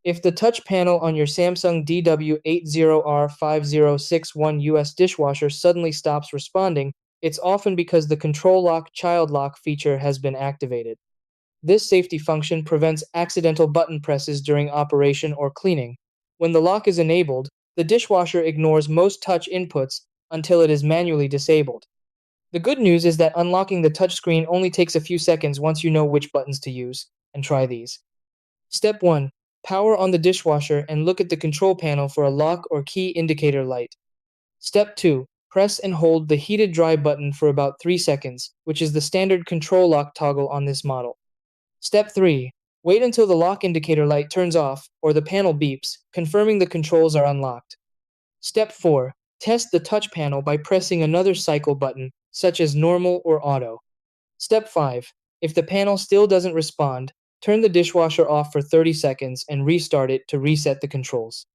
If the touch panel on your Samsung DW80R5061US dishwasher suddenly stops responding, it's often because the control lock child lock feature has been activated. This safety function prevents accidental button presses during operation or cleaning. When the lock is enabled, the dishwasher ignores most touch inputs until it is manually disabled. The good news is that unlocking the touchscreen only takes a few seconds once you know which buttons to use, and try these. Step 1. Power on the dishwasher and look at the control panel for a lock or key indicator light. Step 2. Press and hold the heated dry button for about 3 seconds, which is the standard control lock toggle on this model. Step 3. Wait until the lock indicator light turns off or the panel beeps, confirming the controls are unlocked. Step 4. Test the touch panel by pressing another cycle button, such as normal or auto. Step 5. If the panel still doesn't respond, turn the dishwasher off for 30 seconds and restart it to reset the controls.